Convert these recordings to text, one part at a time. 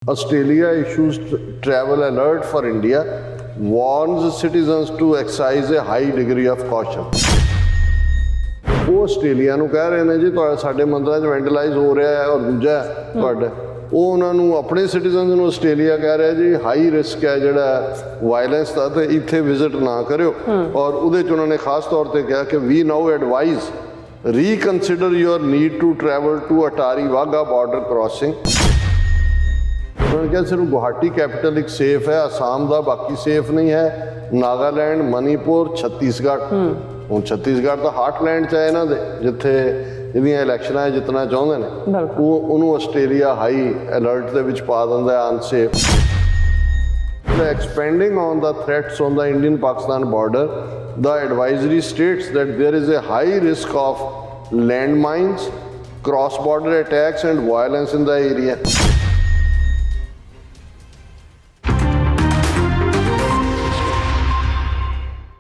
Australia issues travel alert for India, warns citizens to exercise a high degree of caution. ਉਹ Australia ਨੂੰ ਕਹਿ ਰਹੇ ਨੇ ਜੀ ਤੁਹਾਡਾ ਸਾਡੇ ਮੰਦਰਾਂ 'ਚ ਵੈਂਡਲਾਈਜ਼ ਹੋ ਰਿਹਾ ਹੈ, ਔਰ ਦੂਜਾ ਤੁਹਾਡਾ ਉਹ ਉਹਨਾਂ ਨੂੰ ਆਪਣੇ ਸਿਟੀਜ਼ਨਸ ਨੂੰ ਆਸਟ੍ਰੇਲੀਆ ਕਹਿ ਰਿਹਾ ਜੀ ਹਾਈ ਰਿਸਕ ਹੈ ਜਿਹੜਾ ਵਾਇਲੈਂਸ ਦਾ, ਤੇ ਇੱਥੇ ਵਿਜ਼ਿਟ ਨਾ ਕਰਿਓ। ਔਰ ਉਹਦੇ 'ਚ ਉਹਨਾਂ ਨੇ ਖਾਸ ਤੌਰ ਤੇ ਕਿਹਾ ਕਿ we now advise reconsider your need to travel to Attari Wagah border crossing. ਉਹਨਾਂ ਨੇ ਕਿਹਾ ਸਿਰਫ ਗੁਹਾਟੀ ਕੈਪੀਟਲ ਇੱਕ ਸੇਫ ਹੈ, ਆਸਾਮ ਦਾ ਬਾਕੀ ਸੇਫ ਨਹੀਂ ਹੈ, ਨਾਗਾਲੈਂਡ, ਮਨੀਪੁਰ, ਛੱਤੀਸਗੜ੍ਹ। ਹੁਣ ਛੱਤੀਸਗੜ੍ਹ ਤਾਂ ਹਾਰਟਲੈਂਡ 'ਚ ਹੈ ਇਹਨਾਂ ਦੇ, ਜਿੱਥੇ ਇਹਦੀਆਂ ਇਲੈਕਸ਼ਨਾਂ ਜਿੱਤਣਾ ਚਾਹੁੰਦੇ ਨੇ, ਉਹਨੂੰ ਆਸਟ੍ਰੇਲੀਆ ਹਾਈ ਅਲਰਟ ਦੇ ਵਿੱਚ ਪਾ ਦਿੰਦਾ ਹੈ unsafe. Expanding on the threats on the Indian-Pakistan border, the advisory states that there is a high risk of landmines, cross-border attacks and violence in the area.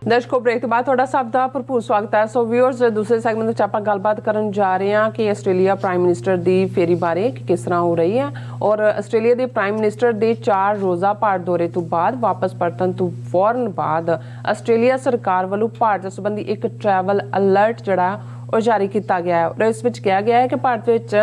ਦਰਸ਼ਕੋ, ਬ੍ਰੇਕ ਤੋਂ ਬਾਅਦ ਤੁਹਾਡਾ ਸਭ ਦਾ ਭਰਪੂਰ ਸਵਾਗਤ ਹੈ। ਸੋ ਵਿਊਅਰਸ, ਦੂਸਰੇ ਸੈਗਮੈਂਟ ਵਿੱਚ ਆਪਾਂ ਗੱਲਬਾਤ ਕਰਨ ਜਾ ਰਹੇ ਹਾਂ ਕਿ ਆਸਟ੍ਰੇਲੀਆ ਪ੍ਰਾਈਮ ਮਿਨਿਸਟਰ ਦੀ ਫੇਰੀ ਬਾਰੇ ਕਿ ਕਿਸ ਤਰ੍ਹਾਂ ਹੋ ਰਹੀ ਹੈ। ਔਰ ਆਸਟ੍ਰੇਲੀਆ ਦੇ ਪ੍ਰਾਈਮ ਮਿਨਿਸਟਰ ਦੇ 4 ਰੋਜ਼ਾ ਭਾਰਤ ਦੌਰੇ ਤੋਂ ਬਾਅਦ ਵਾਪਸ ਪਰਤਣ ਤੋਂ ਫੌਰਨ ਬਾਅਦ ਆਸਟ੍ਰੇਲੀਆ ਸਰਕਾਰ ਵੱਲੋਂ ਭਾਰਤ ਸੰਬੰਧੀ ਇੱਕ ਟਰੈਵਲ ਅਲਰਟ ਜਿਹੜਾ ਉਹ ਜਾਰੀ ਕੀਤਾ ਗਿਆ ਹੈ। ਔਰ ਇਸ ਵਿੱਚ ਕਿਹਾ ਗਿਆ ਹੈ ਕਿ ਭਾਰਤ ਵਿੱਚ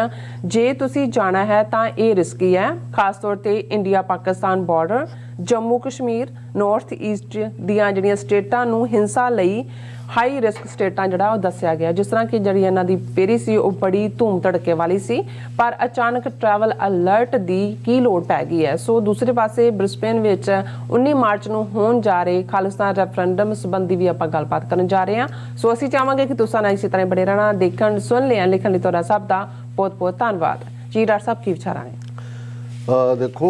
ਜੇ ਤੁਸੀਂ ਜਾਣਾ ਹੈ ਤਾਂ ਇਹ ਰਿਸਕੀ ਹੈ, ਖਾਸ ਤੌਰ ਤੇ India Pakistan border, Jammu Kashmir, north East ਦੀਆਂ ਜਿਹੜੀਆਂ ਸਟੇਟਾਂ ਨੂੰ ਹਿੰਸਾ ਲਈ ਹਾਈ ਰਿਸਕ ਸਟੇਟਾਂ ਜਿਹੜਾ ਉਹ ਦੱਸਿਆ ਗਿਆ। ਜਿਸ ਤਰ੍ਹਾਂ ਕਿ ਜਿਹੜੀ ਇਹਨਾਂ ਦੀ ਫੇਰੀ ਸੀ ਉਹ ਬੜੀ ਧੂਮ ਧੜਕੇ ਵਾਲੀ ਸੀ, ਪਰ ਅਚਾਨਕ ਟਰੈਵਲ ਅਲਰਟ ਦੀ ਕੀ ਲੋੜ ਪੈ ਗਈ ਹੈ। ਸੋ ਦੂਸਰੇ ਪਾਸੇ ਬ੍ਰਿਸਬੇਨ ਵਿੱਚ 19 ਮਾਰਚ ਨੂੰ ਹੋਣ ਜਾ ਰਹੇ ਖਾਲਿਸਤਾਨ ਰੈਫਰੈਂਡਮ ਸੰਬੰਧੀ ਵੀ ਆਪਾਂ ਗੱਲਬਾਤ ਕਰਨ ਜਾ ਰਹੇ ਹਾਂ। ਸੋ ਅਸੀਂ ਚਾਹਾਂਗੇ ਕਿ ਤੁਸੀਂ ਨਾਲ ਇਸੇ ਤਰ੍ਹਾਂ ਬੜੇ ਰਹਿਣਾ, ਦੇਖਣ ਸੁਣ ਲਿਆ, ਲਿਖਣ ਲਈ ਤੁਹਾਡਾ ਸਭ ਦਾ ਬਹੁਤ ਬਹੁਤ ਧੰਨਵਾਦ ਜੀ। ਡਾਕਟਰ ਸਾਹਿਬ, ਕੀ ਵਿਚਾਰਾਂ ਨੇ? ਦੇਖੋ,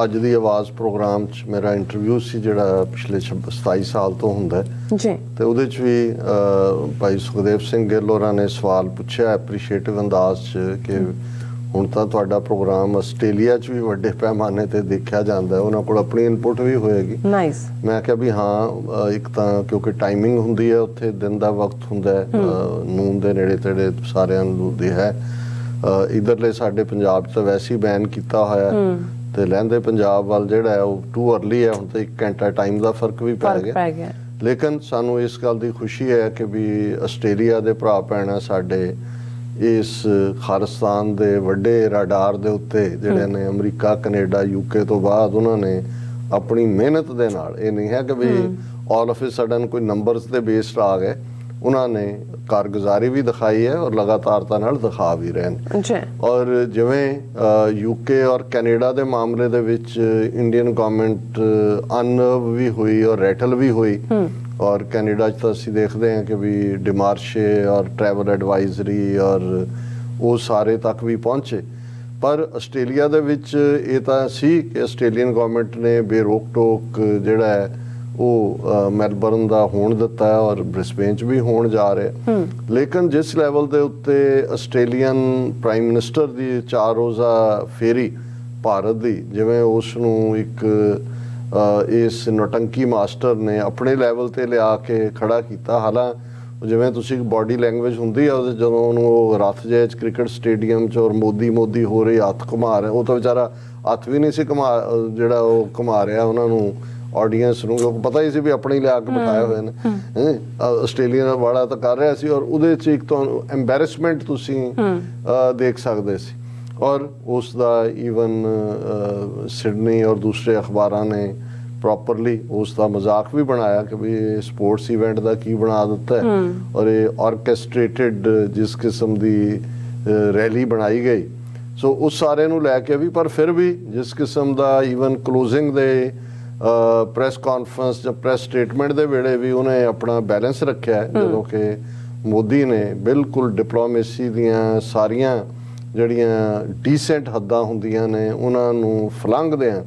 ਅੱਜ ਦੀ ਆਵਾਜ਼ ਪ੍ਰੋਗਰਾਮ 'ਚ ਮੇਰਾ ਇੰਟਰਵਿਊ ਸੀ ਜਿਹੜਾ ਪਿਛਲੇ 27 ਸਾਲ ਤੋਂ ਹੁੰਦਾ ਜੀ, ਤੇ ਉਹਦੇ 'ਚ ਵੀ ਭਾਈ ਸੁਖਦੇਵ ਸਿੰਘ ਗਿੱਲ ਹੋਰਾਂ ਨੇ ਸਵਾਲ ਪੁੱਛਿਆ ਐਪਰੀਸ਼ੀਏਟਿਵ ਅੰਦਾਜ਼ 'ਚ ਕਿ ਹੁਣ ਤਾਂ ਤੁਹਾਡਾ ਪ੍ਰੋਗਰਾਮ ਆਸਟ੍ਰੇਲੀਆ 'ਚ ਵੀ ਵੱਡੇ ਪੈਮਾਨੇ ਤੇ ਦੇਖਿਆ ਜਾਂਦਾ, ਉਹਨਾਂ ਕੋਲ ਆਪਣੀ ਇਨਪੁਟ ਵੀ ਹੋਏਗੀ। ਨਾਈਸ। ਮੈਂ ਕਿਹਾ ਵੀ ਹਾਂ, ਇੱਕ ਤਾਂ ਕਿਉਂਕਿ ਟਾਈਮਿੰਗ ਹੁੰਦੀ ਹੈ, ਉੱਥੇ ਦਿਨ ਦਾ ਵਕਤ ਹੁੰਦਾ, ਨੂਨ ਦੇ ਨੇੜੇ ਤੇੜੇ ਸਾਰਿਆਂ ਨੂੰ ਦੀ ਹੈ। ਇਧਰਲੇ ਸਾਡੇ ਪੰਜਾਬ 'ਚ ਤਾਂ ਵੈਸੇ ਹੀ ਬੈਨ ਕੀਤਾ ਹੋਇਆ, ਤੇ ਲਹਿੰਦੇ ਪੰਜਾਬ ਵੱਲ ਜਿਹੜਾ ਹੈ ਉਹ ਟੂ ਅਰਲੀ ਹੈ, ਹੁਣ ਤਾਂ 1 ਘੰਟਾ ਟਾਈਮ ਦਾ ਫਰਕ ਵੀ ਪੈ ਗਿਆ। ਲੇਕਿਨ ਸਾਨੂੰ ਇਸ ਗੱਲ ਦੀ ਖੁਸ਼ੀ ਹੈ ਕਿ ਵੀ ਆਸਟ੍ਰੇਲੀਆ ਦੇ ਭਰਾ ਭੈਣਾਂ ਸਾਡੇ ਇਸ ਖਾਲਿਸਤਾਨ ਦੇ ਵੱਡੇ ਰਾਡਾਰ ਦੇ ਉੱਤੇ ਜਿਹੜੇ ਨੇ ਅਮਰੀਕਾ, ਕੈਨੇਡਾ, UK ਤੋਂ ਬਾਅਦ ਉਹਨਾਂ ਨੇ ਆਪਣੀ ਮਿਹਨਤ ਦੇ ਨਾਲ, ਇਹ ਨਹੀਂ ਹੈ ਕਿ ਵੀ ਆਲ ਆਫ ਏ ਸਡਨ ਕੋਈ ਨੰਬਰਸ ਦੇ ਬੇਸਡ ਆ ਗਏ, ਉਹਨਾਂ ਨੇ ਕਾਰਗੁਜ਼ਾਰੀ ਵੀ ਦਿਖਾਈ ਹੈ ਔਰ ਲਗਾਤਾਰਤਾ ਨਾਲ ਦਿਖਾ ਵੀ ਰਹੇ ਨੇ। ਔਰ ਜਿਵੇਂ UK ਔਰ ਕੈਨੇਡਾ ਦੇ ਮਾਮਲੇ ਦੇ ਵਿੱਚ ਇੰਡੀਅਨ ਗਵਰਨਮੈਂਟ ਅਨਰਵ ਵੀ ਹੋਈ ਔਰ ਰੈਟਲ ਵੀ ਹੋਈ, ਔਰ ਕੈਨੇਡਾ 'ਚ ਤਾਂ ਅਸੀਂ ਦੇਖਦੇ ਹਾਂ ਕਿ ਵੀ ਡਿਮਾਰਸ਼ੇ ਔਰ ਟਰੈਵਲ ਐਡਵਾਈਜ਼ਰੀ ਔਰ ਉਹ ਸਾਰੇ ਤੱਕ ਵੀ ਪਹੁੰਚੇ। ਪਰ ਆਸਟ੍ਰੇਲੀਆ ਦੇ ਵਿੱਚ ਇਹ ਤਾਂ ਸੀ ਕਿ ਆਸਟ੍ਰੇਲੀਅਨ ਗਵਰਨਮੈਂਟ ਨੇ ਬੇਰੋਕ ਟੋਕ ਜਿਹੜਾ ਹੈ ਉਹ ਮੈਲਬਰਨ ਦਾ ਹੋਣ ਦਿੱਤਾ ਹੈ ਔਰ ਬ੍ਰਿਸਬੇਨ 'ਚ ਵੀ ਹੋਣ ਜਾ ਰਿਹਾ। ਲੇਕਿਨ ਜਿਸ ਲੈਵਲ ਦੇ ਉੱਤੇ ਆਸਟ੍ਰੇਲੀਅਨ ਪ੍ਰਾਈਮ ਮਿਨਿਸਟਰ ਦੀ 4 ਰੋਜ਼ਾ ਫੇਰੀ ਭਾਰਤ ਦੀ, ਜਿਵੇਂ ਉਸ ਨੂੰ ਇੱਕ ਇਸ ਨੌਟੰਕੀ ਮਾਸਟਰ ਨੇ ਆਪਣੇ ਲੈਵਲ ਤੇ ਲਿਆ ਕੇ ਖੜਾ ਕੀਤਾ। ਹਾਲਾਂਕਿ ਜਿਵੇਂ ਤੁਸੀਂ ਬਾਡੀ ਲੈਂਗੁਏਜ ਹੁੰਦੀ ਆ ਉਹਦੇ, ਜਦੋਂ ਉਹਨੂੰ ਉਹ ਰੱਥ ਜਿਹੇ 'ਚ ਕ੍ਰਿਕਟ ਸਟੇਡੀਅਮ 'ਚ ਔਰ ਮੋਦੀ ਹੋ ਰਹੀ ਹੱਥ ਘੁਮਾ ਰਿਹਾ, ਉਹ ਤਾਂ ਵਿਚਾਰਾ ਹੱਥ ਵੀ ਨਹੀਂ ਸੀ ਜਿਹੜਾ ਉਹ ਘੁਮਾ ਰਿਹਾ ਉਹਨਾਂ ਨੂੰ, ਆਡੀਅנס ਨੂੰ, ਕਿਉਂਕਿ ਪਤਾ ਹੀ ਸੀ ਵੀ ਆਪਣੇ ਲਿਆ ਕੇ ਬਿਠਾਏ ਹੋਏ ਨੇ। ਆਸਟ੍ਰੇਲੀਆ ਵਾਲਾ ਤਾਂ ਕਰ ਰਿਹਾ ਸੀ, ਔਰ ਉਹਦੇ 'ਚ ਇੱਕ ਤੁਹਾਨੂੰ ਐਮਬੈਰਸਮੈਂਟ ਤੁਸੀਂ ਦੇਖ ਸਕਦੇ ਸੀ। ਔਰ ਉਸ ਦਾ ਈਵਨ ਸਿਡਨੀ ਔਰ ਦੂਸਰੇ ਅਖਬਾਰਾਂ ਨੇ ਪ੍ਰੋਪਰਲੀ ਉਸ ਦਾ ਮਜ਼ਾਕ ਵੀ ਬਣਾਇਆ ਕਿ ਵੀ ਇਹ ਸਪੋਰਟਸ ਇਵੈਂਟ ਦਾ ਕੀ ਬਣਾ ਦਿੱਤਾ ਹੈ, ਔਰ ਇਹ ਆਰਕੈਸਟ੍ਰੇਟਿਡ ਜਿਸ ਕਿਸਮ ਦੀ ਰੈਲੀ ਬਣਾਈ ਗਈ। ਸੋ ਉਸ ਸਾਰੇ ਨੂੰ ਲੈ ਕੇ ਵੀ, ਪਰ ਫਿਰ ਵੀ ਜਿਸ ਕਿਸਮ ਦਾ ਈਵਨ ਕਲੋਜ਼ਿੰਗ ਦੇ ਪ੍ਰੈਸ ਕਾਨਫਰੰਸ ਜਾਂ ਪ੍ਰੈਸ ਸਟੇਟਮੈਂਟ ਦੇ ਵੇਲੇ ਵੀ ਉਹਨੇ ਆਪਣਾ ਬੈਲੈਂਸ ਰੱਖਿਆ, ਜਦੋਂ ਕਿ ਮੋਦੀ ਨੇ ਬਿਲਕੁਲ ਡਿਪਲੋਮੇਸੀ ਦੀਆਂ ਸਾਰੀਆਂ ਜਿਹੜੀਆਂ ਡੀਸੈਂਟ ਹੱਦਾਂ ਹੁੰਦੀਆਂ ਨੇ ਉਹਨਾਂ ਨੂੰ ਫਲੰਘਦਿਆਂ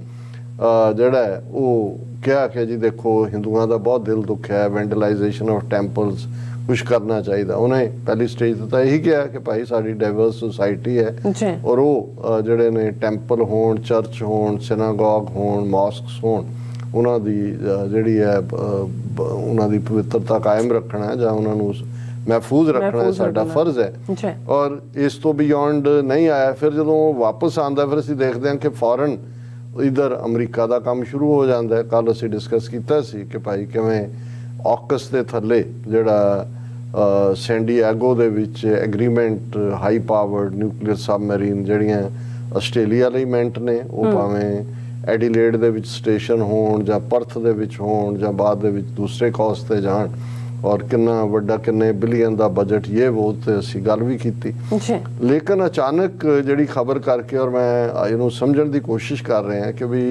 ਜਿਹੜਾ ਹੈ ਉਹ ਕਿਹਾ ਕਿ ਜੀ ਦੇਖੋ ਹਿੰਦੂਆਂ ਦਾ ਬਹੁਤ ਦਿਲ ਦੁਖਿਆ ਹੈ, ਵੈਂਡਲਾਈਜੇਸ਼ਨ ਆਫ ਟੈਂਪਲਸ, ਕੁਛ ਕਰਨਾ ਚਾਹੀਦਾ। ਉਹਨੇ ਪਹਿਲੀ ਸਟੇਜ ਤੇ ਤਾਂ ਇਹੀ ਕਿਹਾ ਕਿ ਭਾਈ ਸਾਡੀ ਡਾਈਵਰਸ ਸੁਸਾਇਟੀ ਹੈ, ਔਰ ਉਹ ਜਿਹੜੇ ਨੇ ਟੈਂਪਲ ਹੋਣ, ਚਰਚ ਹੋਣ, ਸਿਨਾਗੋਗ ਹੋਣ, ਮੌਸਕਸ ਹੋਣ, ਉਹਨਾਂ ਦੀ ਜਿਹੜੀ ਹੈ ਉਹਨਾਂ ਦੀ ਪਵਿੱਤਰਤਾ ਕਾਇਮ ਰੱਖਣਾ ਹੈ ਜਾਂ ਉਹਨਾਂ ਨੂੰ महफूज रखना साडा फर्ज है और इस तो बियॉन्ड नहीं आया। फिर जो वापस आंदा फिर असीं देखते हैं कि फॉरन इधर अमरीका का काम शुरू हो जाता है। कल असीं डिस्कस किया कि भाई किवें ऑकस के थले जिहड़ा सैंडियागो दे विच agreement high powered nuclear submarine जिहड़ियां आस्ट्रेलिया लई मेंट ने वो भावें एडिलेड दे विच स्टेशन होण जां पर्थ दे विच होण जां बाद दे विच दूसरे कोस्ट ते जाण और कितना वड्डा किन्ने बिलियन का बजट ये वो तो असी गल भी की। लेकिन अचानक जिहड़ी खबर करके और मैं इनू समझण की कोशिश कर रहे हैं कि भी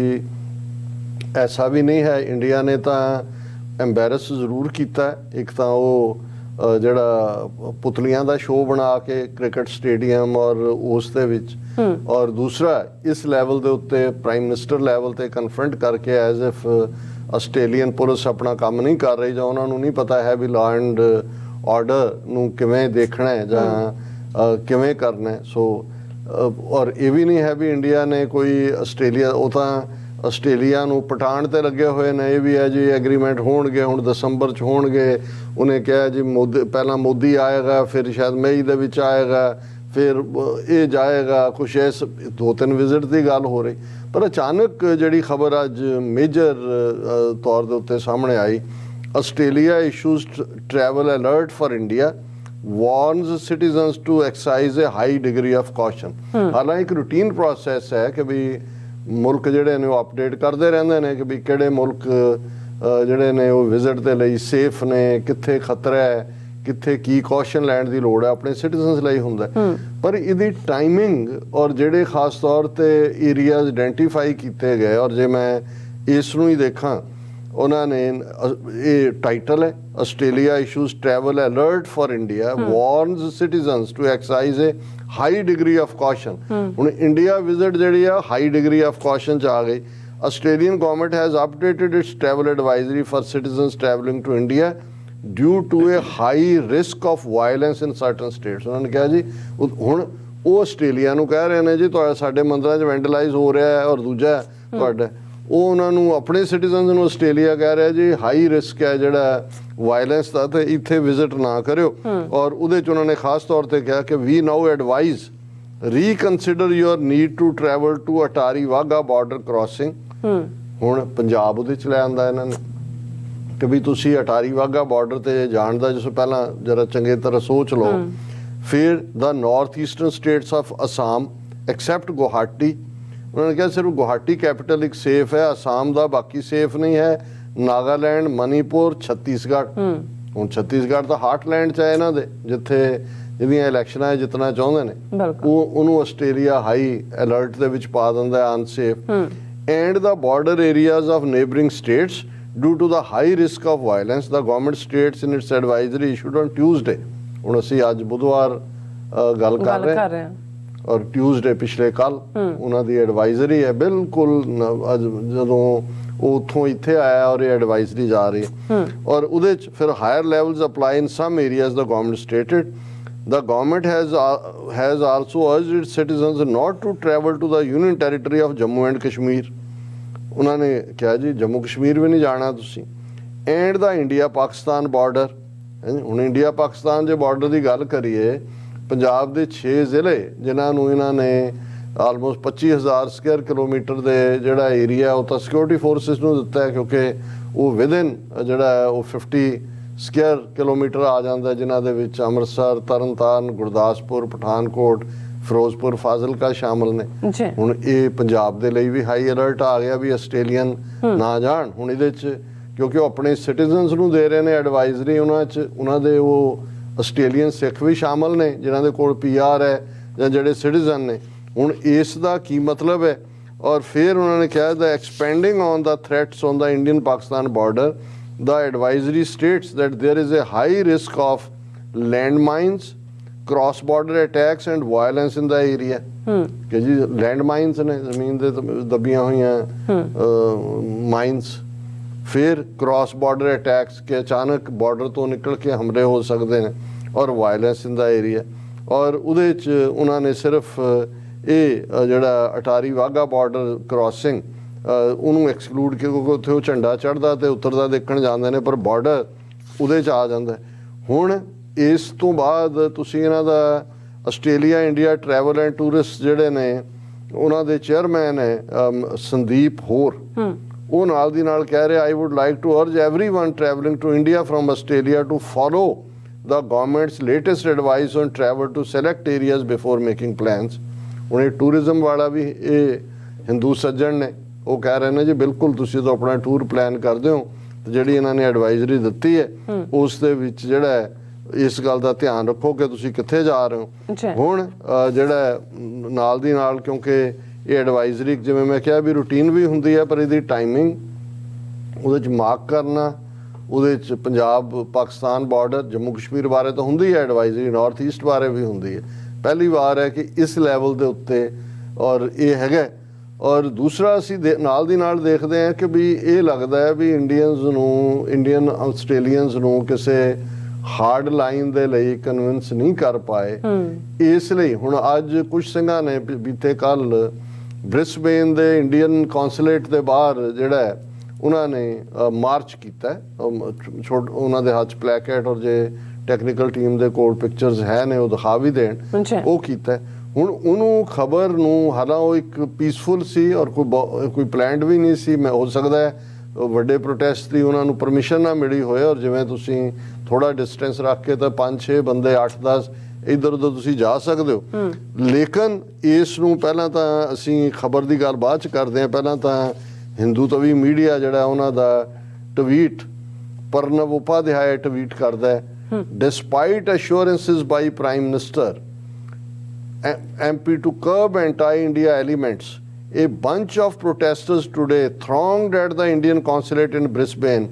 ऐसा भी नहीं है। इंडिया ने तो एम्बैरस जरूर किया। एक तो वो जिहड़ा पुतलियां का शो बना के क्रिकेट स्टेडियम और उस दे विच और दूसरा इस लैवल के उत्ते प्राइम मिनिस्टर लैवल ते कन्फ्रंट करके एज इफ आस्ट्रेलियन पुलिस अपना काम नहीं कर रही, जां उन्होंने नहीं पता है भी लॉ एंड ऑर्डर नूं किवें देखना है जां किवें करना है। सो और ये भी नहीं है भी इंडिया ने कोई आस्ट्रेलिया वो तो आस्ट्रेलिया नूं पटाण ते लगे हुए ने। ये भी है जी एग्रीमेंट होणगे हुण दिसंबर च होणगे। उन्हें कहा जी मोदी पहला मोदी आएगा फिर शायद मई दे विच आएगा फिर ये जाएगा कुछ इस 2-3 विजिट की गल हो रही। पर अचानक जिहड़ी खबर अज मेजर तौर के उत्ते सामने आई, Australia issues travel alert for India warns citizens to exercise a high degree of caution. हालांकि एक रूटीन प्रोसैस है कि भी मुल्क जिहड़े ने अपडेट करते रहंदे ने कि भी किहड़े मुल्क जिहड़े ने वो विजिट के लिए सेफ ने, कित्थे खतरा है, कित्थे की कॉशन लैण की लोड़ है अपने सिटीजनस ਲਈ ਹੁੰਦਾ। पर ਇਹਦੀ टाइमिंग और ਜਿਹੜੇ खास तौर ਤੇ एरियाज आइडेंटिफाई किए गए और जे मैं इस ਨੂੰ ਹੀ ਦੇਖਾਂ उन्होंने ये टाइटल है Australia issues travel alert for India warns citizens to exercise a high degree of caution. हुण इंडिया विजिट जिहड़ी आ हाई डिग्री ऑफ कॉशन च आ गई। Australian government has updated its travel advisory for citizens travelling to India due to a high risk of violence in certain states. उन्होंने कहा जी हुण वो आस्ट्रेलिया नूं कह रहे हैं जी तुहाडे साडे मंदिरां च वैंडलाइज हो रहा है और दूजा तुहाडा वो उन्होंने अपने सिटीजनस नूं आस्ट्रेलिया कह रहा है जी हाई रिस्क है जिहड़ा वायलेंस का तो इत्थे विजिट ना करियो। और उहदे च उन्होंने खास तौर पर कहा कि we now advise reconsider your need to travel to Attari Wagah border crossing. हुण पंजाब उहदे च लै आंदा इन्हां ने कि भी तुसी अटारी वाघा बॉर्डर ते जाण दा जिस पहला जरा चंगी तरह सोच लो। फिर the north eastern states of Assam accept Guwahati. उन्होंने कहा सिर्फ गुवाहाटी कैपिटल एक सेफ है, असम का बाकी सेफ नहीं है। नागालैंड, मणिपुर, छत्तीसगढ़। हुण छत्तीसगढ़ तो हार्टलैंड च है इन्हां दे जिथे जिहदियां इलैक्शनां जितना चाहुंदे ने उहनूं आस्ट्रेलिया हाई अलर्ट दे विच पा दिंदा है unsafe. And the border areas of neighbouring states due to the high risk of violence the government states in its advisory issued on Tuesday. हुण असीं अज बुधवार गल कर रहे हैं और ट्यूसडे पिछले कल उन्होंने एडवाइजरी है बिल्कुल जो उतों इत्थे आया और ये एडवाइजरी जा रही है। और उहदे फिर higher levels apply in some areas the government stated the government has also urged its citizens not to travel to the union territory of Jammu and Kashmir. उन्होंने कहा जी जम्मू कश्मीर भी नहीं जाना तुसी। And the India Pakistan border. हुण इंडिया पाकिस्तान जे बॉर्डर की गल करिए पंजाब के 6 ਜ਼ਿਲ੍ਹੇ जिन्हां नूं इन्हां ने आलमोस्ट 25,000 स्क्वायर किलोमीटर के जिहड़ा एरिया वो तो सिक्योरिटी फोर्सिस नूं दिता है क्योंकि वो विदिन जिहड़ा वो 50 स्क्वायर किलोमीटर आ जाता है जिन्हां दे विच अमृतसर, तरनताਰਨ, गुरदासपुर, पठानकोट, फिरोजपुर, फाजिलका शामिल ने। हुण ये पंजाब दे लई भी हाई अलर्ट आ गया भी आस्ट्रेलियन ना जाण। हुण इहदे च क्योंकि वो अपने सिटीजनस नूं दे रहे ने एडवाइजरी उन्हां दे वो ਆਸਟ੍ਰੇਲੀਅਨ ਸਿੱਖ ਵੀ ਸ਼ਾਮਲ ਨੇ ਜਿਨ੍ਹਾਂ ਦੇ ਕੋਲ PR ਹੈ ਜਾਂ ਜਿਹੜੇ ਸਿਟੀਜ਼ਨ ਨੇ। ਹੁਣ ਇਸ ਦਾ ਕੀ ਮਤਲਬ ਹੈ? ਔਰ ਫਿਰ ਉਹਨਾਂ ਨੇ ਕਿਹਾ the expanding on the threats on the Indian Pakistan border the advisory states that there is a high risk of land mines, cross border attacks and violence in the area. कि जी लैंड माइनस ने ਜ਼ਮੀਨ ਦੇ ਦਬੀਆਂ ਹੋਈਆਂ ਮਾइनस। फिर cross border attacks के अचानक border तो निकल के हमले हो सकते हैं और वायलेंस इन द एरिया। और उहदे च उन्होंने सिर्फ ये जिहड़ा अटारी वाघा बॉर्डर क्रॉसिंग उन्होंने एक्सक्लूड किया क्योंकि उत्थे झंडा चढ़दा ते उतरदा देखण जांदे ने पर बॉर्डर उहदे च आ जांदा है। हुण ਇਸ ਤੋਂ ਬਾਅਦ ਤੁਸੀਂ ਇਹਨਾਂ ਦਾ Australia India travel and tourist ਜਿਹੜੇ ਨੇ ਉਹਨਾਂ ਦੇ ਚੇਅਰਮੈਨ ਹੈ ਸੰਦੀਪ ਹੋਰ, ਉਹ ਨਾਲ ਦੀ ਨਾਲ ਕਹਿ ਰਿਹਾ, I would like to urge everyone travelling to India from Australia to follow the government's latest advice on travel to select areas before making plans। ਹੁਣ ਇਹ ਟੂਰਿਜ਼ਮ ਵਾਲਾ ਵੀ ਇਹ ਹਿੰਦੂ ਸੱਜਣ ਨੇ, ਉਹ ਕਹਿ ਰਹੇ ਨੇ ਜੀ ਬਿਲਕੁਲ ਤੁਸੀਂ ਤਾਂ ਆਪਣਾ ਟੂਰ ਪਲਾਨ ਕਰਦੇ ਹੋ ਤੇ ਜਿਹੜੀ ਇਹਨਾਂ ਨੇ ਐਡਵਾਈਜ਼ਰੀ ਦਿੱਤੀ ਹੈ ਉਸ ਦੇ ਵਿੱਚ ਜਿਹੜਾ ਹੈ ਇਸ ਗੱਲ ਦਾ ਧਿਆਨ ਰੱਖੋ ਕਿ ਤੁਸੀਂ ਕਿੱਥੇ ਜਾ ਰਹੇ ਹੋ। ਹੁਣ ਜਿਹੜਾ ਨਾਲ ਦੀ ਨਾਲ, ਕਿਉਂਕਿ ਇਹ ਐਡਵਾਈਜ਼ਰੀ ਜਿਵੇਂ ਮੈਂ ਕਿਹਾ ਵੀ ਰੂਟੀਨ ਵੀ ਹੁੰਦੀ ਹੈ, ਪਰ ਇਹਦੀ ਟਾਈਮਿੰਗ ਉਹਦੇ 'ਚ ਮਾਰਕ ਕਰਨਾ, ਉਹਦੇ 'ਚ ਪੰਜਾਬ ਪਾਕਿਸਤਾਨ ਬਾਰਡਰ ਜੰਮੂ ਕਸ਼ਮੀਰ ਬਾਰੇ ਤਾਂ ਹੁੰਦੀ ਹੈ ਐਡਵਾਈਜ਼ਰੀ, ਨਾਰਥ ਈਸਟ ਬਾਰੇ ਵੀ ਹੁੰਦੀ ਹੈ। ਪਹਿਲੀ ਵਾਰ ਹੈ ਕਿ ਇਸ ਲੈਵਲ ਦੇ ਉੱਤੇ ਔਰ ਇਹ ਹੈਗਾ। ਔਰ ਦੂਸਰਾ ਅਸੀਂ ਨਾਲ ਦੀ ਨਾਲ ਦੇਖਦੇ ਹਾਂ ਕਿ ਵੀ ਇਹ ਲੱਗਦਾ ਹੈ ਵੀ ਇੰਡੀਅਨ ਆਸਟ੍ਰੇਲੀਅਨਸ ਨੂੰ ਕਿਸੇ ਹਾਰਡ ਲਾਈਨ ਦੇ ਲਈ ਕਨਵਿੰਸ ਨਹੀਂ ਕਰ ਪਾਏ। ਇਸ ਲਈ ਹੁਣ ਅੱਜ ਕੁਝ ਸਿੰਘਾਂ ਨੇ ਬੀਤੇ ਕੱਲ ਬ੍ਰਿਸਬੇਨ ਦੇ ਇੰਡੀਅਨ ਕੌਂਸੂਲੇਟ ਦੇ ਬਾਹਰ ਜਿਹੜਾ ਹੈ ਉਹਨਾਂ ਨੇ ਮਾਰਚ ਕੀਤਾ। ਉਹਨਾਂ ਦੇ ਹੱਥ ਪਲੈਕੇਟ ਔਰ ਜੇ ਟੈਕਨੀਕਲ ਟੀਮ ਦੇ ਕੋਲ ਪਿਕਚਰਸ ਹੈ ਨੇ ਉਹ ਦਿਖਾ ਵੀ ਦੇਣ, ਉਹ ਕੀਤਾ। ਹੁਣ ਉਹਨੂੰ ਖਬਰ ਨੂੰ, ਹਾਲਾਂ ਉਹ ਇੱਕ ਪੀਸਫੁਲ ਸੀ ਔਰ ਕੋਈ ਪਲਾਨਡ ਵੀ ਨਹੀਂ ਸੀ, ਮੈਂ ਹੋ ਸਕਦਾ ਹੈ ਵੱਡੇ ਪ੍ਰੋਟੈਸਟ ਦੀ ਉਹਨਾਂ ਨੂੰ ਪਰਮਿਸ਼ਨ ਨਾ ਮਿਲੀ ਹੋਏ, ਔਰ ਜਿਵੇਂ ਤੁਸੀਂ ਥੋੜਾ ਡਿਸਟੈਂਸ ਰੱਖ ਕੇ ਤਾਂ 5-6 ਬੰਦੇ 8-10 ਇੱਧਰ ਉੱਧਰ ਤੁਸੀਂ ਜਾ ਸਕਦੇ ਹੋ। ਲੇਕਿਨ ਇਸ ਨੂੰ ਪਹਿਲਾਂ ਤਾਂ ਅਸੀਂ ਖਬਰ ਦੀ ਗੱਲ ਬਾਅਦ ਚ ਕਰਦੇ ਹਾਂ, ਪਹਿਲਾਂ ਤਾਂ ਹਿੰਦੂ ਤਵੀ ਮੀਡੀਆ ਜਿਹੜਾ ਉਹਨਾਂ ਦਾ ਟਵੀਟ, ਪ੍ਰਣਵ ਉਪਾਧਿਆਏ ਟਵੀਟ ਕਰਦਾ ਹੈ, despite assurances by prime minister MP to curb anti-India elements, a bunch of protesters today thronged at the Indian consulate in Brisbane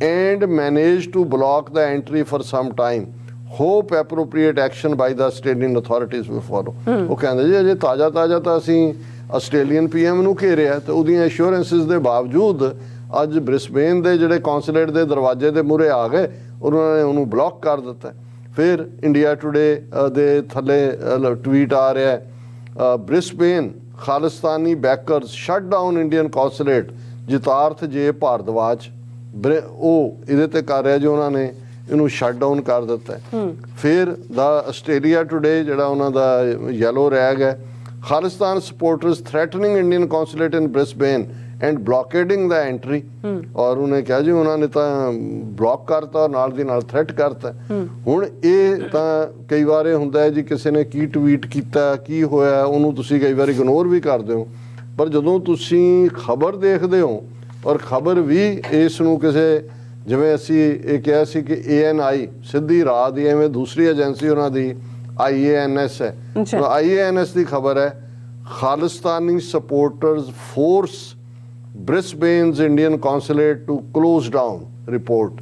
and managed to block the entry for some time. Hope appropriate action by the Australian authorities will follow। ਉਹ ਕਹਿੰਦੇ ਜੀ ਅਜੇ ਤਾਜ਼ਾ ਤਾਂ ਅਸੀਂ Australian PM ਨੂੰ ਘੇਰਿਆ ਤੇ ਉਹਦੀਆਂ ਅਸ਼ੋਰੈਂਸਿਸ ਦੇ ਬਾਵਜੂਦ ਅੱਜ ਬ੍ਰਿਸਬੇਨ ਦੇ ਜਿਹੜੇ ਕੌਂਸੂਲੇਟ ਦੇ ਦਰਵਾਜ਼ੇ ਦੇ ਮੂਹਰੇ ਆ ਗਏ, ਉਹਨਾਂ ਨੇ ਉਹਨੂੰ ਬਲੌਕ ਕਰ ਦਿੱਤਾ। ਫਿਰ ਇੰਡੀਆ ਟੁਡੇ ਦੇ ਥੱਲੇ ਟਵੀਟ ਆ ਰਿਹਾ ਹੈ, ਬ੍ਰਿਸਬੇਨ ਖਾਲਿਸਤਾਨੀ ਬੈਕਰਸ ਸ਼ਟ ਡਾਊਨ ਇੰਡੀਅਨ ਕੌਂਸੂਲੇਟ, ਜਿਤਾਰਥ ਜੇ ਭਾਰਦਵਾਜ ਉਹ ਇਹਦੇ ਤੇ ਕਰ ਰਿਹਾ ਜੀ, ਉਹਨਾਂ ਨੇ ਇਹਨੂੰ ਸ਼ਟ ਡਾਊਨ ਕਰ ਦਿੱਤਾ। ਫਿਰ ਦਾ ਆਸਟ੍ਰੇਲੀਆ ਟੁਡੇ ਜਿਹੜਾ ਉਹਨਾਂ ਦਾ ਯੈਲੋ ਰੈਗ ਹੈ, Khalistan supporters threatening Indian consulate in Brisbane and blockading the entry, ਔਰ ਉਹਨੇ ਕਿਹਾ ਜੀ ਉਹਨਾਂ ਨੇ ਤਾਂ ਬਲੌਕ ਕਰਤਾ ਔਰ ਨਾਲ ਦੀ ਨਾਲ ਥ੍ਰੈਟ ਕਰਤਾ। ਹੁਣ ਇਹ ਤਾਂ ਕਈ ਵਾਰ ਇਹ ਹੁੰਦਾ ਹੈ ਜੀ ਕਿਸੇ ਨੇ ਕੀ ਟਵੀਟ ਕੀਤਾ, ਕੀ ਹੋਇਆ, ਉਹਨੂੰ ਤੁਸੀਂ ਕਈ ਵਾਰ ਇਗਨੋਰ ਵੀ ਕਰਦੇ ਹੋ, ਪਰ ਜਦੋਂ ਤੁਸੀਂ ਖਬਰ ਦੇਖਦੇ ਹੋ ਔਰ ਖਬਰ ਵੀ ਇਸ ਨੂੰ ਕਿਸੇ, ਜਿਵੇਂ ਅਸੀਂ ਇਹ ਕਿਹਾ ਸੀ ਕਿ ANI ਸਿੱਧੀ ਰਾਹ ਦੀ, ਐਵੇਂ ਦੂਸਰੀ ਏਜੰਸੀ ਉਹਨਾਂ ਦੀ IANS ਹੈ, IANS ਦੀ ਖਬਰ ਹੈ, Khalistani supporters force Brisbane's Indian consulate to close down report।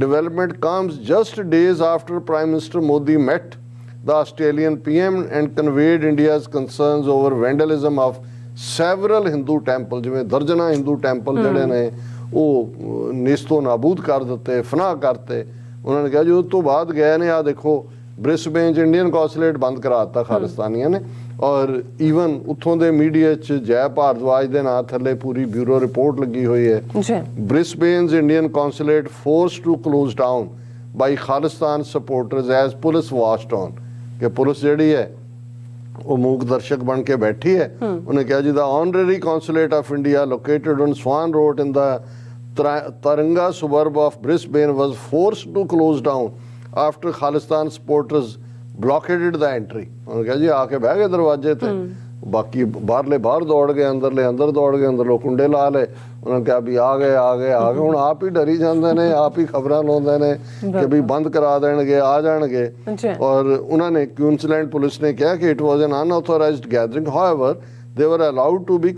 Development comes just days after Prime Minister Modi met the Australian PM and conveyed India's concerns over vandalism of several Hindu temples। ਜਿਵੇਂ ਦਰਜਨਾਂ Hindu temple ਜਿਹੜੇ ਨੇ ਉਹ ਨਿਸਤੋ ਨਾਬੂਦ ਕਰ ਦਿੱਤੇ, ਫਨਾਹ ਕਰਤੇ। ਉਹਨਾਂ ਨੇ ਕਿਹਾ ਜੀ ਉਸ ਤੋਂ ਬਾਅਦ ਗਏ ਨੇ, ਆ ਦੇਖੋ ਬ੍ਰਿਸਬੇਨ 'ਚ ਇੰਡੀਅਨ ਕੌਂਸੂਲੇਟ ਬੰਦ ਕਰਾ ਦਿੱਤਾ ਖਾਲਿਸਤਾਨੀਆਂ ਨੇ, ਔਰ ਈਵਨ ਉੱਥੋਂ ਦੇ ਮੀਡੀਆ 'ਚ ਜੈ ਭਾਰਦਵਾਜ ਦੇ ਨਾਂ ਥੱਲੇ ਪੂਰੀ ਬਿਊਰੋ ਰਿਪੋਰਟ ਲੱਗੀ ਹੋਈ ਹੈ, Brisbane's Indian consulate forced to close down by Khalistan supporters as police watched on, ਕਿ ਪੁਲਿਸ ਜਿਹੜੀ ਹੈ ਉਹ ਮੂਕ ਦਰਸ਼ਕ ਬਣ ਕੇ ਬੈਠੀ ਹੈ। ਉਹਨੇ ਕਿਹਾ ਜੀ the honorary consulate of India located on Swan Road in the Taringa suburb of Brisbane was forced to close down after Khalistan supporters blockaded the entry. ਉਹਨੇ ਕਿਹਾ ਜੀ ਆ ਕੇ ਬਹਿ ਗਏ ਦਰਵਾਜ਼ੇ ਤੇ, ਬਾਕੀ ਬਾਹਰਲੇ ਬਾਹਰ ਦੌੜ ਗਏ, ਅੰਦਰਲੇ ਅੰਦਰ ਦੌੜ ਗਏ, ਅੰਦਰ ਲੋਕ ਕੁੰਡੇ ਲਾ ਲਏ। ਉਹਨਾਂ ਨੇ ਕਿਹਾ ਵੀ ਆ ਗਏ। ਹੁਣ ਆਪ ਹੀ ਡਰੀ ਜਾਂਦੇ ਨੇ, ਆਪ ਹੀ ਖਬਰਾਂ ਲਾਉਂਦੇ ਨੇ ਕਿ ਵੀ ਬੰਦ ਕਰਾ ਦੇਣਗੇ, ਆ ਜਾਣਗੇ। ਔਰ ਉਹਨਾਂ ਨੇ ਕੁਇਨਸਲੈਂਡ ਪੁਲਿਸ ਨੇ ਕਿਹਾ ਕਿ it was N unauthorised gathering, however they were allowed to be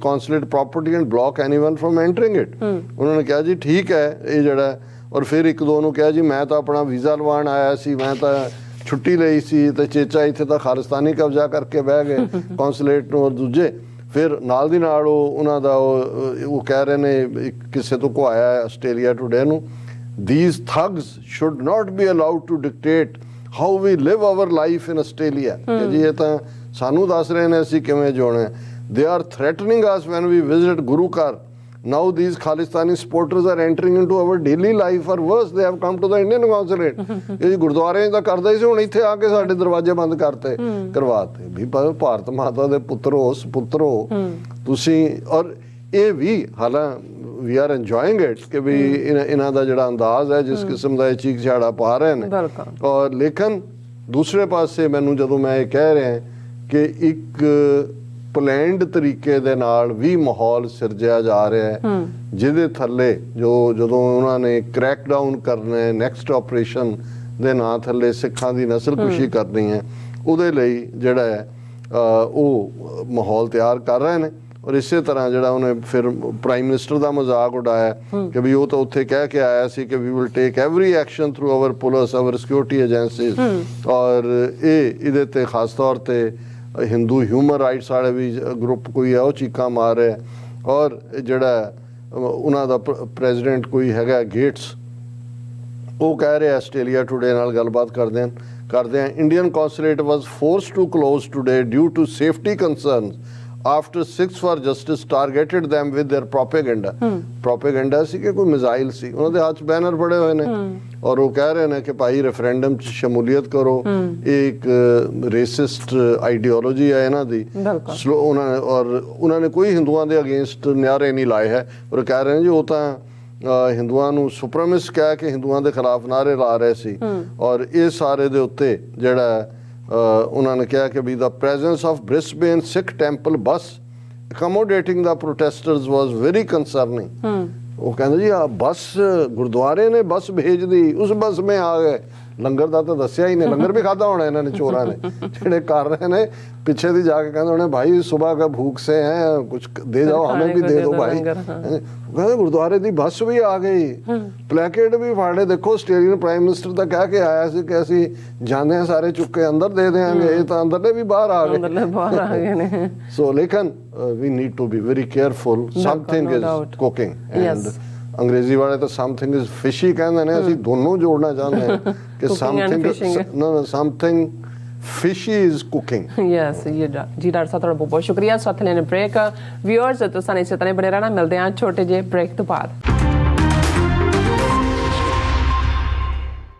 consulate property and block anyone from entering it। ਉਹਨਾਂ ਨੇ ਕਿਹਾ ਜੀ ਠੀਕ ਹੈ ਇਹ ਜਿਹੜਾ, ਔਰ ਫਿਰ ਇੱਕ ਦੋ ਨੂੰ ਕਿਹਾ ਜੀ ਮੈਂ ਤਾਂ ਆਪਣਾ ਵੀਜ਼ਾ ਲਵਾਉਣ ਆਇਆ ਸੀ, ਮੈਂ ਤਾਂ ਛੁੱਟੀ ਲਈ ਸੀ ਤੇ ਚੇਚਾ ਇੱਥੇ ਤਾਂ ਖਾਲਿਸਤਾਨੀ ਕਬਜ਼ਾ ਕਰਕੇ ਬਹਿ ਗਏ ਕੌਂਸੂਲੇਟ ਨੂੰ। ਔਰ ਦੂਜੇ ਫਿਰ ਨਾਲ ਦੀ ਨਾਲ ਉਹਨਾਂ ਦਾ ਉਹ ਕਹਿ ਰਹੇ ਨੇ, ਕਿਸੇ ਤੋਂ ਕਹਾਇਆ ਆਸਟ੍ਰੇਲੀਆ ਟੁਡੇ ਨੂੰ, these thugs should not be allowed to dictate how we live our life in Australia। ਕਿ ਜੀ ਇਹ ਤਾਂ ਸਾਨੂੰ ਦੱਸ ਰਹੇ ਨੇ ਅਸੀਂ ਕਿਵੇਂ ਜਿਉਣਾ। they are threatening us when we visit Guru Ghar now these Khalistani supporters are entering into our daily life, or worse, they have come to the Indian consulate. ਇਹ ਜੀ ਗੁਰਦੁਆਰੇ ਦਾ ਕਰਦਾ ਸੀ, ਹੁਣ ਇੱਥੇ ਆ ਕੇ ਸਾਡੇ ਦਰਵਾਜ਼ੇ ਬੰਦ ਕਰਵਾਤੇ ਵੀ ਭਾਰਤ ਮਾਤਾ ਦੇ ਪੁੱਤਰੋ ਸਪੁੱਤਰੋ ਤੁਸੀਂ। ਔਰ ਇਹ ਵੀ ਹਾਲਾਂ ਵੀ ਆਰ ਇੰਜੋਇੰਗ ਇਟ ਕਿ ਵੀ ਇਹਨਾਂ ਦਾ ਜਿਹੜਾ ਅੰਦਾਜ਼ ਹੈ, ਜਿਸ ਕਿਸਮ ਦਾ ਇਹ ਚੀਕ ਝਾੜਾ ਪਾ ਰਹੇ ਨੇ। ਔਰ ਲੇਕਿਨ ਦੂਸਰੇ ਪਾਸੇ ਮੈਨੂੰ ਜਦੋਂ ਮੈਂ ਇਹ ਕਹਿ ਰਿਹਾ ਕਿ ਇੱਕ ਪਲੈਨਡ ਤਰੀਕੇ ਦੇ ਨਾਲ ਵੀ ਮਾਹੌਲ ਸਿਰਜਿਆ ਜਾ ਰਿਹਾ ਹੈ, ਜਿਹਦੇ ਥੱਲੇ ਜਦੋਂ ਉਹਨਾਂ ਨੇ ਕ੍ਰੈਕ ਡਾਊਨ ਕਰਨਾ ਹੈ, ਨੈਕਸਟ ਆਪਰੇਸ਼ਨ ਦੇ ਨਾਂ ਥੱਲੇ ਸਿੱਖਾਂ ਦੀ ਨਸਲਕੁਸ਼ੀ ਕਰਨੀ ਹੈ, ਉਹਦੇ ਲਈ ਜਿਹੜਾ ਹੈ ਉਹ ਮਾਹੌਲ ਤਿਆਰ ਕਰ ਰਹੇ ਨੇ। ਔਰ ਇਸੇ ਤਰ੍ਹਾਂ ਜਿਹੜਾ ਉਹਨੇ ਫਿਰ ਪ੍ਰਾਈਮ ਮਿਨਿਸਟਰ ਦਾ ਮਜ਼ਾਕ ਉਡਾਇਆ ਕਿ ਵੀ ਉਹ ਤਾਂ ਉੱਥੇ ਕਹਿ ਕੇ ਆਇਆ ਸੀ ਕਿ we will take every action through our police, our security agencies. ਔਰ ਇਹਦੇ ਤੇ ਖਾਸ ਤੌਰ ਤੇ ਹਿੰਦੂ ਹਿਊਮਨ ਰਾਈਟਸ ਵਾਲੇ ਵੀ ਗਰੁੱਪ ਕੋਈ ਹੈ, ਉਹ ਚੀਕਾਂ ਮਾਰ ਰਿਹਾ। ਔਰ ਜਿਹੜਾ ਉਹਨਾਂ ਦਾ ਪ੍ਰੈਜ਼ੀਡੈਂਟ ਕੋਈ ਹੈਗਾ ਗੇਟਸ, ਉਹ ਕਹਿ ਰਿਹਾ ਆਸਟ੍ਰੇਲੀਆ ਟੁਡੇ ਨਾਲ ਗੱਲਬਾਤ ਕਰਦੇ ਆ, Indian consulate was forced to close today due to safety concerns after Six for Justice targeted them with their propaganda। propaganda ਸੀ ਕਿ ਕੋਈ ਮਿਜ਼ਾਈਲ ਸੀ, ਉਹਨਾਂ ਦੇ ਹੱਥ 'ਚ ਬੈਨਰ ਫੜੇ ਹੋਏ ਨੇ ਔਰ ਉਹ ਕਹਿ ਰਹੇ ਨੇ ਕਿ ਭਾਈ ਰੈਫਰੈਂਡਮ 'ਚ ਸ਼ਮੂਲੀਅਤ ਕਰੋ। ਇਹ ਇੱਕ ਰੇਸਿਸਟ ਆਈਡੀਓਲੋਜੀ ਹੈ ਇਹਨਾਂ ਦੀ। ਉਹਨਾਂ ਨੇ ਕੋਈ ਹਿੰਦੂਆਂ ਦੇ ਅਗੇਂਸਟ ਨਿਆਰੇ ਨਹੀਂ ਲਾਏ ਹੈ, ਔਰ ਕਹਿ ਰਹੇ ਨੇ ਜੀ ਉਹ ਤਾਂ ਹਿੰਦੂਆਂ ਨੂੰ ਸੁਪਰਮਿਸਟ ਕਹਿ ਕੇ ਹਿੰਦੂਆਂ ਦੇ ਖਿਲਾਫ ਨਾਅਰੇ ਲਾ ਰਹੇ ਸੀ। ਔਰ ਇਹ ਸਾਰੇ ਦੇ ਉੱਤੇ ਜਿਹੜਾ ਉਹਨਾਂ ਨੇ ਕਿਹਾ ਕਿ ਵੀ the presence of Brisbane Sikh temple ਬੱਸ accommodating the protesters was very concerning. ਉਹ ਕਹਿੰਦੇ ਜੀ ਆ ਬੱਸ ਗੁਰਦੁਆਰੇ ਨੇ ਬੱਸ ਭੇਜਦੀ, ਉਸ ਬੱਸ ਮੇਂ ਆ ਗਏ। ਲੰਗਰ ਦਾ ਤਾਂ ਦੱਸਿਆ ਹੀ ਨਹੀਂ, ਲੰਗਰ ਵੀ ਖਾਧਾ ਹੋਣਾ ਇਹਨਾਂ ਨੇ ਚੋਰਾਂ ਨੇ ਜਿਹੜੇ ਕਰ ਰਹੇ ਨੇ ਪਿੱਛੇ ਦੀ ਜਾ ਕੇ ਕਹਿੰਦੇ ਹੋਣੇ ਭਾਈ ਸੁਬਹ ਕਾ ਭੂਖ ਸੇ ਹੈ ਕੁਝ ਦੇ ਜਾਓ, ਹमें ਵੀ ਦੇ ਦਿਓ ਭਾਈ। ਕਹਿੰਦੇ ਗੁਰਦੁਆਰੇ ਦੀ ਬੱਸ ਵੀ ਆ ਗਈ, ਪਲੈਕੇਟ ਵੀ ਫਾੜੇ। ਦੇਖੋ ਆਸਟ੍ਰੇਲੀਅਨ ਪ੍ਰਾਈਮ ਮਿਨਿਸਟਰ ਤਾਂ ਕਹਿ ਕੇ ਆਇਆ ਸੀ ਕਿ ਅਸੀਂ ਜਾਂਦੇ ਹਾਂ ਸਾਰੇ ਚੁੱਕ ਕੇ ਅੰਦਰ ਦੇ ਦੇਵਾਂਗੇ, ਇਹ ਤਾਂ ਅੰਦਰਲੇ ਵੀ ਬਾਹਰ ਆ ਗਏ ਨੇ। ਸੋ ਲੇਕਿਨ we need to be very careful, something is cooking. And ਅੰਗਰੇਜ਼ੀ ਵਾਲੇ ਤਾਂ ਸਮਥਿੰਗ ਇਜ਼ ਫਿਸ਼ੀ ਕਹਿੰਦੇ ਨੇ, ਅਸੀਂ ਦੋਨੋਂ ਜੋੜਨਾ ਚਾਹੁੰਦੇ ਹਾਂ ਕਿ something fishy is cooking। yes ਜੀ ਡਾਕਟਰ ਸਾਹਿਬ ਤੁਹਾਡਾ ਬਹੁਤ ਬਹੁਤ ਸ਼ੁਕਰੀਆ। ਸਾਥ ਲੈਣੇ ਬ੍ਰੇਕ। ਵਿਊਅਰਸ ਤੁਸੀਂ ਇਸੇ ਤਰ੍ਹਾਂ ਬਣੇ ਰਹਿਣਾ, ਮਿਲਦੇ ਹਾਂ ਛੋਟੇ ਜਿਹੇ ਬ੍ਰੇਕ ਤੋਂ ਬਾਅਦ।